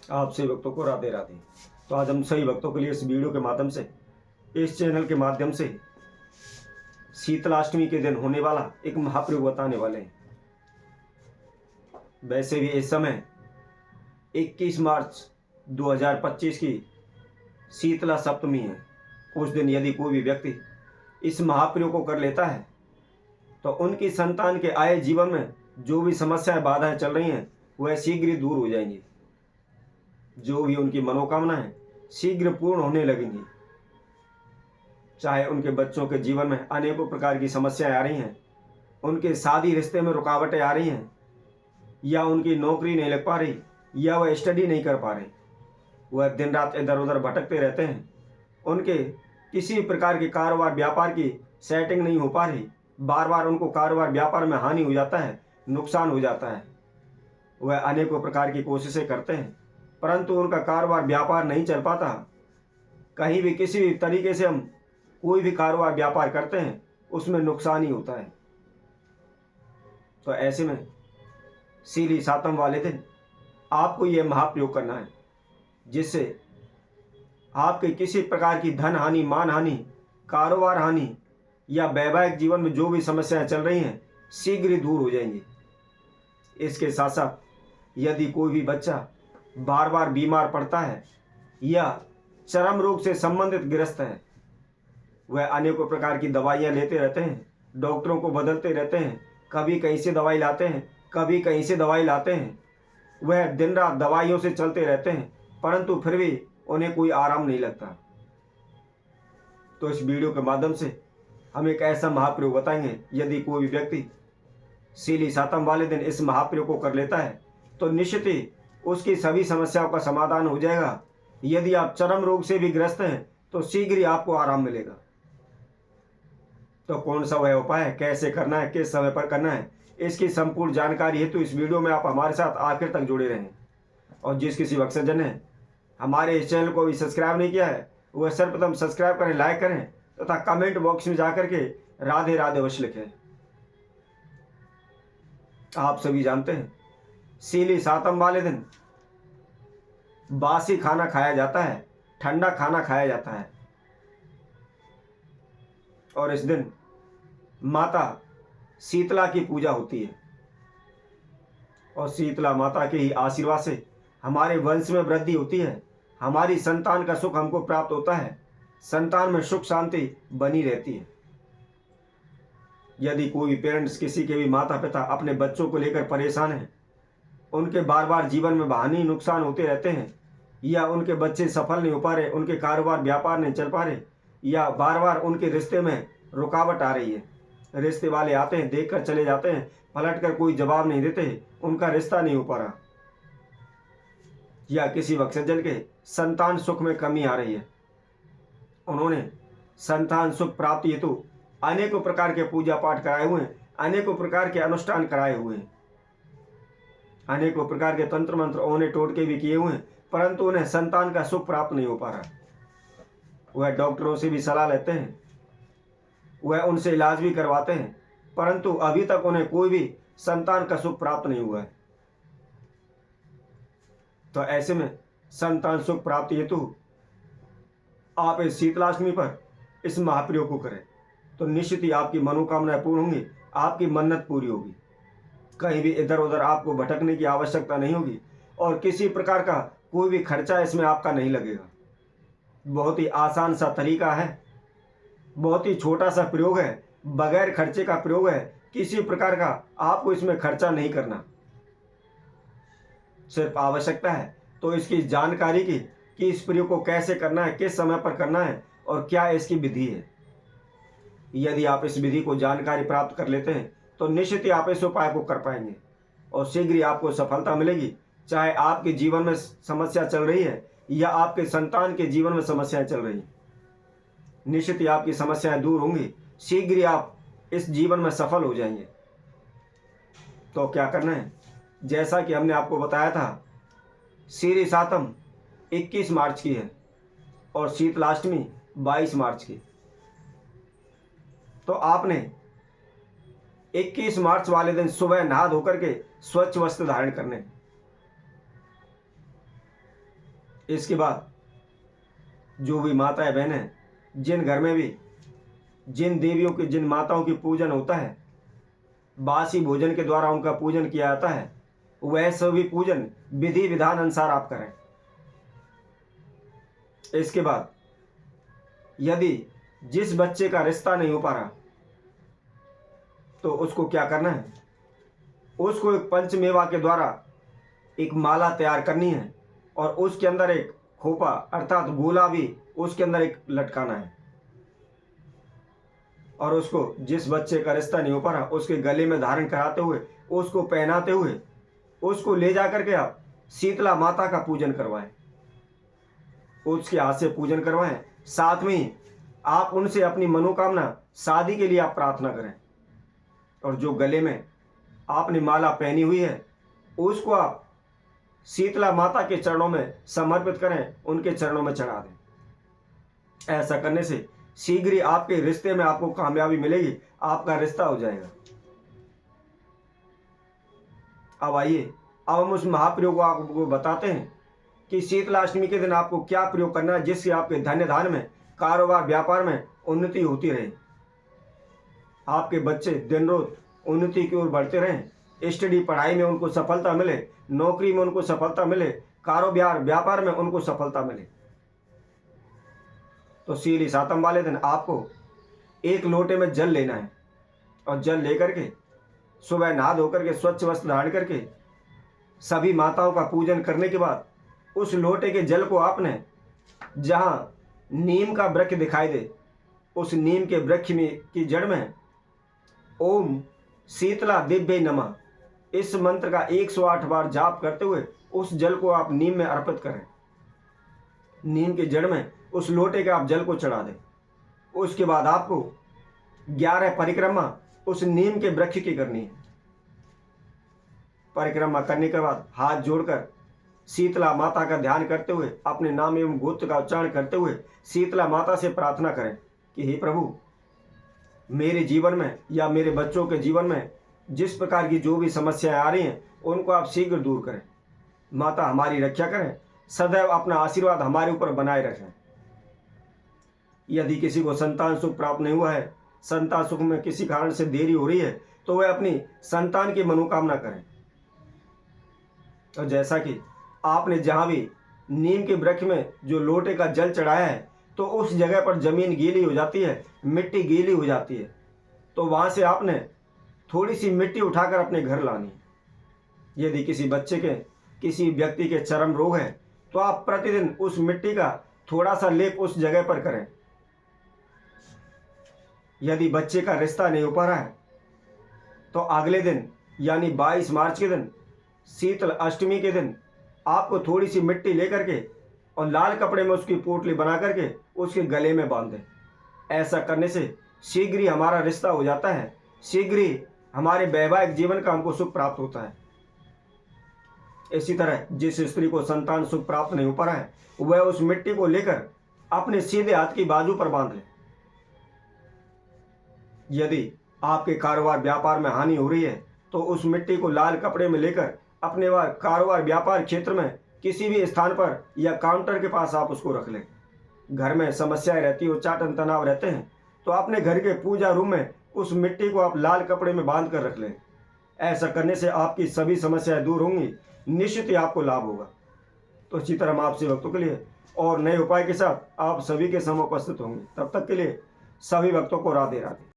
आप सभी भक्तों को राधे राधे। तो आज हम सभी भक्तों के लिए इस वीडियो के माध्यम से, इस चैनल के माध्यम से शीतलाष्टमी के दिन होने वाला एक महाप्रयोग बताने वाले हैं। वैसे भी इस समय 21 मार्च 2025 की शीतला सप्तमी है। उस दिन यदि कोई भी व्यक्ति इस महाप्रयोग को कर लेता है तो उनकी संतान के आए जीवन में जो भी समस्याएं बाधाएं चल रही हैं वह शीघ्र ही दूर हो जाएंगी। जो भी उनकी मनोकामनाएं शीघ्र पूर्ण होने लगेंगी। चाहे उनके बच्चों के जीवन में अनेकों प्रकार की समस्याएं आ रही हैं, उनके शादी रिश्ते में रुकावटें आ रही हैं, या उनकी नौकरी नहीं लग पा रही, या वह स्टडी नहीं कर पा रहे, वह दिन रात इधर उधर भटकते रहते हैं, उनके किसी प्रकार के कारोबार व्यापार की सेटिंग नहीं हो पा रही, बार बार उनको कारोबार व्यापार में हानि हो जाता है, नुकसान हो जाता है। वह अनेकों प्रकार की कोशिशें करते हैं परंतु उनका कारोबार व्यापार नहीं चल पाता। कहीं भी किसी भी तरीके से हम कोई भी कारोबार व्यापार करते हैं उसमें नुकसान ही होता है। तो ऐसे में सीली सातम वाले दिन आपको यह महाप्रयोग करना है, जिससे आपके किसी प्रकार की धन हानि, मान हानि, कारोबार हानि या वैवाहिक जीवन में जो भी समस्याएं चल रही हैं शीघ्र ही दूर हो जाएंगी। इसके साथ साथ यदि कोई भी बच्चा बार बार बीमार पड़ता है या चर्म रोग से संबंधित ग्रस्त है, वह अनेकों प्रकार की दवाइयाँ लेते रहते हैं, डॉक्टरों को बदलते रहते हैं, कभी कहीं से दवाई लाते हैं, कभी कहीं से दवाई लाते हैं, वह दिन रात दवाइयों से चलते रहते हैं परंतु फिर भी उन्हें कोई आराम नहीं लगता। तो इस वीडियो के माध्यम से हम एक ऐसा महाप्रयोग बताएंगे, यदि कोई भी व्यक्ति सीली सातम वाले दिन इस महाप्रयोग को कर लेता है तो निश्चित ही उसकी सभी समस्याओं का समाधान हो जाएगा। यदि आप चर्म रोग से भी ग्रस्त हैं तो शीघ्र ही आपको आराम मिलेगा। तो कौन सा वह उपाय है, कैसे करना है, किस समय पर करना है, इसकी संपूर्ण जानकारी हेतु इस वीडियो में आप हमारे साथ आखिर तक जुड़े रहें। और जिस किसी भक्तजन ने हमारे इस चैनल को भी सब्सक्राइब नहीं किया है वह सर्वप्रथम सब्सक्राइब करें, लाइक करें तथा कमेंट बॉक्स में जाकर के राधे राधे अवश्य लिखें। आप सभी जानते हैं सीली सातम वाले दिन बासी खाना खाया जाता है, ठंडा खाना खाया जाता है और इस दिन माता शीतला की पूजा होती है। और शीतला माता के ही आशीर्वाद से हमारे वंश में वृद्धि होती है, हमारी संतान का सुख हमको प्राप्त होता है, संतान में सुख शांति बनी रहती है। यदि कोई भी पेरेंट्स, किसी के भी माता पिता अपने बच्चों को लेकर परेशान हैं, उनके बार बार जीवन में हानि नुकसान होते रहते हैं, या उनके बच्चे सफल नहीं हो पा रहे, उनके कारोबार व्यापार नहीं चल पा रहे, या बार बार उनके रिश्ते में रुकावट आ रही है, रिश्ते वाले आते हैं देख कर चले जाते हैं, पलट कर कोई जवाब नहीं देते, उनका रिश्ता नहीं हो पा रहा, या किसी भक्तजन के संतान सुख में कमी आ रही है, उन्होंने संतान सुख प्राप्ति हेतु अनेकों प्रकार के पूजा पाठ कराए हुए हैं, अनेकों प्रकार के अनुष्ठान कराए हुए हैं, अनेकों प्रकार के तंत्र मंत्र ओने टोटके भी किए हुए हैं परंतु उन्हें संतान का सुख प्राप्त नहीं हो पा रहा। वह डॉक्टरों से भी सलाह लेते हैं, वह उनसे इलाज भी करवाते हैं परंतु अभी तक उन्हें कोई भी संतान का सुख प्राप्त नहीं हुआ है। तो ऐसे में संतान सुख प्राप्ति हेतु आप इस शीतलाष्टमी पर इस महाप्रयोग को करें तो निश्चित ही आपकी मनोकामनाएं पूर्ण होंगी, आपकी मन्नत पूरी होगी। कहीं भी इधर उधर आपको भटकने की आवश्यकता नहीं होगी और किसी प्रकार का कोई भी खर्चा इसमें आपका नहीं लगेगा। बहुत ही आसान सा तरीका है, बहुत ही छोटा सा प्रयोग है, बगैर खर्चे का प्रयोग है, किसी प्रकार का आपको इसमें खर्चा नहीं करना। सिर्फ आवश्यकता है तो इसकी जानकारी की कि इस प्रयोग को कैसे करना है, किस समय पर करना है और क्या इसकी विधि है। यदि आप इस विधि को जानकारी प्राप्त कर लेते हैं तो निश्चित ही आप इस उपाय को कर पाएंगे और शीघ्र ही आपको सफलता मिलेगी। चाहे आपके जीवन में समस्या चल रही है या आपके संतान के जीवन में समस्याएं चल रही हैं, निश्चित ही आपकी समस्याएं दूर होंगी, शीघ्र ही आप इस जीवन में सफल हो जाएंगे। तो क्या करना है, जैसा कि हमने आपको बताया था, सीली सातम 21 मार्च की है और शीतलाष्टमी 22 मार्च की। तो आपने 21 मार्च वाले दिन सुबह नहा धोकर के स्वच्छ वस्त्र धारण करने, इसके बाद जो भी माताएं बहनें जिन घर में भी जिन देवियों की जिन माताओं की पूजन होता है, बासी भोजन के द्वारा उनका पूजन किया जाता है, वह सभी पूजन विधि विधान अनुसार आप करें। इसके बाद यदि जिस बच्चे का रिश्ता नहीं हो पा रहा तो उसको क्या करना है, उसको एक पंचमेवा के द्वारा एक माला तैयार करनी है और उसके अंदर एक खोपा अर्थात गोला भी उसके अंदर एक लटकाना है और उसको जिस बच्चे का रिश्ता नहीं हो पा रहा उसके गले में धारण कराते हुए, उसको पहनाते हुए, उसको ले जाकर के आप शीतला माता का पूजन करवाएं, उसके हाथ से पूजन करवाएं। साथ में ही आप उनसे अपनी मनोकामना शादी के लिए आप प्रार्थना करें और जो गले में आपने माला पहनी हुई है उसको आप शीतला माता के चरणों में समर्पित करें, उनके चरणों में चढ़ा दें। ऐसा करने से शीघ्र ही आपके रिश्ते में आपको कामयाबी मिलेगी, आपका रिश्ता हो जाएगा। अब आइए, अब हम उस महाप्रयोग को आपको बताते हैं कि शीतलाष्टमी के दिन आपको क्या प्रयोग करना है जिससे आपके धन्य धान में, कारोबार व्यापार में उन्नति होती रहे, आपके बच्चे दिन रोज उन्नति की ओर बढ़ते रहें, स्टडी पढ़ाई में उनको सफलता मिले, नौकरी में उनको सफलता मिले, कारोबार व्यापार में उनको सफलता मिले। तो सीली सातम वाले दिन आपको एक लोटे में जल लेना है और जल लेकर के सुबह नहा धोकर के स्वच्छ वस्त्र धारण करके सभी माताओं का पूजन करने के बाद उस लोटे के जल को आपने जहां नीम का वृक्ष दिखाई दे उस नीम के वृक्ष में की जड़ में ओम शीतला दिव्य नमः इस मंत्र का 108 बार जाप करते हुए उस जल को आप नीम में अर्पित करें। नीम के जड़ में उस लोटे के आप जल को चढ़ा दें। उसके बाद आपको 11 परिक्रमा उस नीम के वृक्ष की करनी है। परिक्रमा करने के बाद हाथ जोड़कर शीतला माता का ध्यान करते हुए अपने नाम एवं गोत्र का उच्चारण करते हुए शीतला माता से प्रार्थना करें कि हे प्रभु, मेरे जीवन में या मेरे बच्चों के जीवन में जिस प्रकार की जो भी समस्याएं आ रही हैं उनको आप शीघ्र दूर करें। माता हमारी रक्षा करें, सदैव अपना आशीर्वाद हमारे ऊपर बनाए रखें। यदि किसी को संतान सुख प्राप्त नहीं हुआ है, संतान सुख में किसी कारण से देरी हो रही है, तो वह अपनी संतान की मनोकामना करें। और जैसा कि आपने जहां भी नीम के वृक्ष में जो लोटे का जल चढ़ाया है तो उस जगह पर जमीन गीली हो जाती है, मिट्टी गीली हो जाती है, तो वहां से आपने थोड़ी सी मिट्टी उठाकर अपने घर लानी है। यदि किसी बच्चे के किसी व्यक्ति के चर्म रोग है तो आप प्रतिदिन उस मिट्टी का थोड़ा सा लेप उस जगह पर करें। यदि बच्चे का रिश्ता नहीं हो पा रहा है तो अगले दिन यानी 22 मार्च के दिन शीतल अष्टमी के दिन आपको थोड़ी सी मिट्टी लेकर के और लाल कपड़े में उसकी पोटली बना करके उसके गले में बांध दें। ऐसा करने से शीघ्र ही हमारा रिश्ता हो जाता है, शीघ्र ही हमारे वैवाहिक जीवन का हमको सुख प्राप्त होता है। इसी तरह जिस स्त्री को संतान सुख प्राप्त नहीं हो पा रहा है वह उस मिट्टी को लेकर अपने सीधे हाथ की बाजू पर बांध ले। यदि आपके कारोबार व्यापार में हानि हो रही है तो उस मिट्टी को लाल कपड़े में लेकर अपने कारोबार व्यापार क्षेत्र में किसी भी स्थान पर या काउंटर के पास आप उसको रख लें। घर में समस्याएं रहती हो, चाटन तनाव रहते हैं, तो अपने घर के पूजा रूम में उस मिट्टी को आप लाल कपड़े में बांध कर रख लें। ऐसा करने से आपकी सभी समस्याएं दूर होंगी, निश्चित ही आपको लाभ होगा। तो इसी तरह हम आपसे भक्तों के लिए और नए उपाय के साथ आप सभी के समय उपस्थित होंगे। तब तक के लिए सभी भक्तों को राधे राधे।